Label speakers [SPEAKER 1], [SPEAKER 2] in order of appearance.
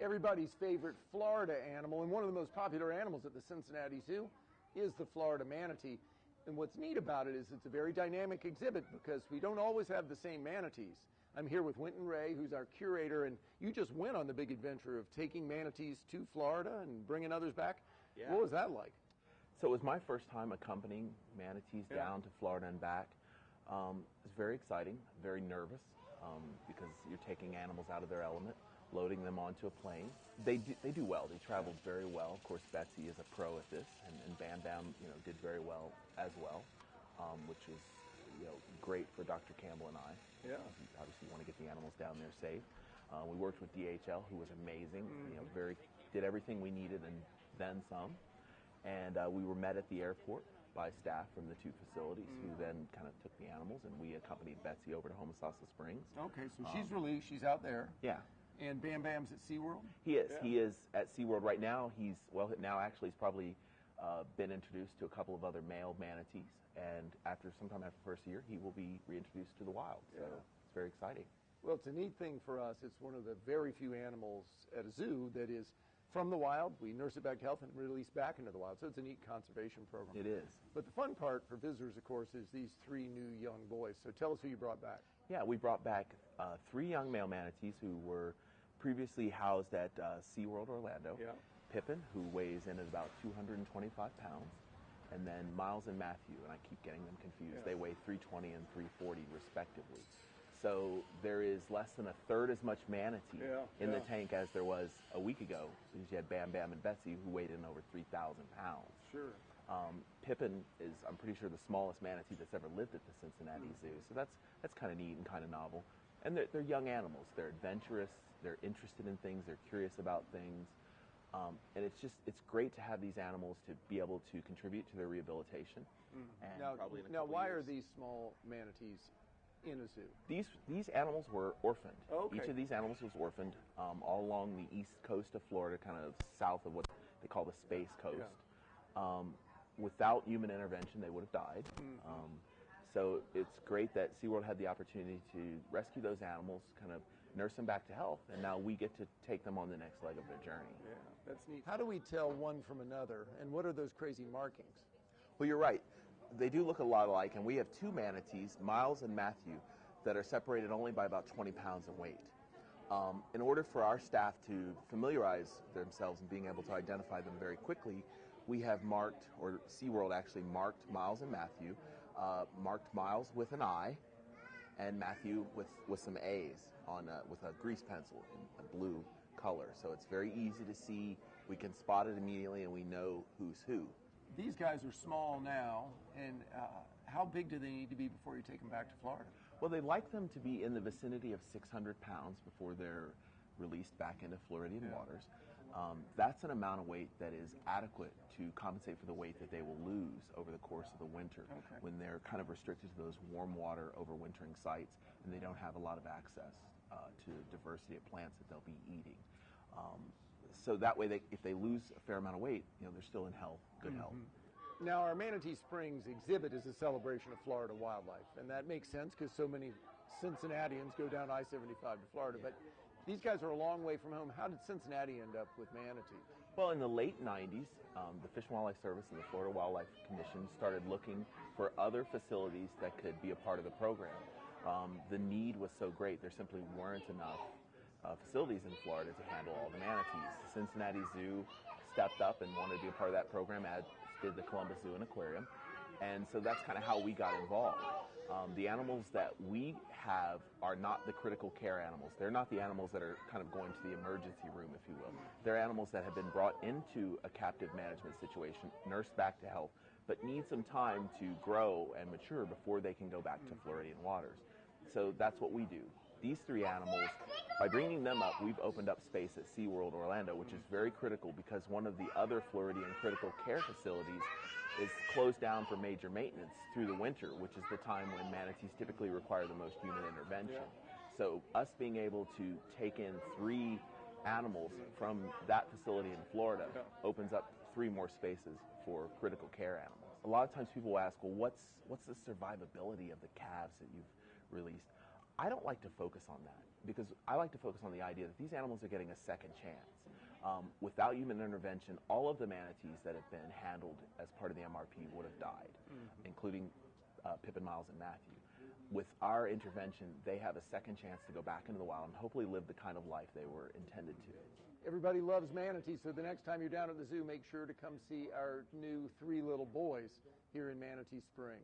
[SPEAKER 1] everybody's favorite Florida animal, and one of the most popular animals at the Cincinnati Zoo is the Florida manatee. And what's neat about it is it's a very dynamic exhibit because we don't always have the same manatees. I'm here with Winton Ray, who's our curator, and you just went on the big adventure of taking manatees to Florida and bringing others back. Yeah. What was that like?
[SPEAKER 2] So it was my first time accompanying manatees down to Florida and back. It was very exciting, very nervous because you're taking animals out of their element, loading them onto a plane. They do well. They traveled very well. Of course, Betsy is a pro at this, and Bam Bam, did very well as well, which was great for Dr. Campbell and I.
[SPEAKER 1] Yeah.
[SPEAKER 2] Obviously, you want to get the animals down there safe. We worked with DHL, who was amazing. Did everything we needed and then some. And we were met at the airport by staff from the two facilities who then kind of took the animals, and we accompanied Betsy over to Homosassa Springs.
[SPEAKER 1] Okay, so she's released. She's out there.
[SPEAKER 2] Yeah.
[SPEAKER 1] And Bam Bam's at SeaWorld?
[SPEAKER 2] He is. Yeah. He is at SeaWorld right now. He's probably been introduced to a couple of other male manatees, and sometime after the first year, he will be reintroduced to the wild. So it's very exciting.
[SPEAKER 1] Well, it's a neat thing for us. It's one of the very few animals at a zoo that is from the wild. We nurse it back to health and release back into the wild. So it's a neat conservation program.
[SPEAKER 2] It is.
[SPEAKER 1] But the fun part for visitors, of course, is these 3 new young boys. So tell us who you brought back.
[SPEAKER 2] Yeah, we brought back 3 young male manatees who were previously housed at SeaWorld Orlando.
[SPEAKER 1] Yeah.
[SPEAKER 2] Pippen, who weighs in at about 225 pounds, and then Miles and Matthew, and I keep getting them confused. Yeah. They weigh 320 and 340 respectively. So there is less than a third as much manatee in the tank as there was a week ago, because you had Bam Bam and Betsy, who weighed in over 3,000 pounds.
[SPEAKER 1] Sure.
[SPEAKER 2] Pippen is, I'm pretty sure, the smallest manatee that's ever lived at the Cincinnati Zoo. So that's kind of neat and kind of novel. And they're young animals. They're adventurous. They're interested in things. They're curious about things. And it's great to have these animals to be able to contribute to their rehabilitation. And
[SPEAKER 1] now, why are these small manatees in a zoo?
[SPEAKER 2] These animals were orphaned.
[SPEAKER 1] Okay.
[SPEAKER 2] Each of these animals was orphaned all along the east coast of Florida, kind of south of what they call the Space Coast. Yeah. Without human intervention, they would have died. So it's great that SeaWorld had the opportunity to rescue those animals, kind of nurse them back to health, and now we get to take them on the next leg of their journey.
[SPEAKER 1] Yeah, that's neat. How do we tell one from another, and what are those crazy markings?
[SPEAKER 2] Well, you're right. They do look a lot alike, and we have 2 manatees, Miles and Matthew, that are separated only by about 20 pounds in weight. In order for our staff to familiarize themselves and being able to identify them very quickly, we have marked, or SeaWorld actually marked Miles and Matthew, marked Miles with an I, and Matthew with some A's with a grease pencil in a blue color. So it's very easy to see. We can spot it immediately, and we know who's who.
[SPEAKER 1] These guys are small now, and how big do they need to be before you take them back to Florida?
[SPEAKER 2] Well, they like them to be in the vicinity of 600 pounds before they're released back into Floridian waters. That's an amount of weight that is adequate to compensate for the weight that they will lose over the course of the winter when they're kind of restricted to those warm water overwintering sites and they don't have a lot of access to diversity of plants that they'll be eating. So that way, if they lose a fair amount of weight, they're still in health, good health.
[SPEAKER 1] Now, our Manatee Springs exhibit is a celebration of Florida wildlife, and that makes sense because so many Cincinnatians go down I-75 to Florida. But these guys are a long way from home. How did Cincinnati end up with manatees?
[SPEAKER 2] Well, in the late 90s, the Fish and Wildlife Service and the Florida Wildlife Commission started looking for other facilities that could be a part of the program. The need was so great, there simply weren't enough facilities in Florida to handle all the manatees. The Cincinnati Zoo stepped up and wanted to be a part of that program, as did the Columbus Zoo and Aquarium. And so that's kind of how we got involved. The animals that we have are not the critical care animals. They're not the animals that are kind of going to the emergency room, if you will. They're animals that have been brought into a captive management situation, nursed back to health, but need some time to grow and mature before they can go back to Floridian waters. So that's what we do. These 3 animals, by bringing them up, we've opened up space at SeaWorld Orlando, which is very critical because one of the other Floridian critical care facilities is closed down for major maintenance through the winter, which is the time when manatees typically require the most human intervention. So us being able to take in 3 animals from that facility in Florida opens up 3 more spaces for critical care animals. A lot of times people ask, well, what's the survivability of the calves that you've released? I don't like to focus on that because I like to focus on the idea that these animals are getting a second chance. Without human intervention, all of the manatees that have been handled as part of the MRP would have died, including Pippen, Miles, and Matthew. With our intervention, they have a second chance to go back into the wild and hopefully live the kind of life they were intended to.
[SPEAKER 1] Everybody loves manatees, so the next time you're down at the zoo, make sure to come see our new 3 little boys here in Manatee Springs.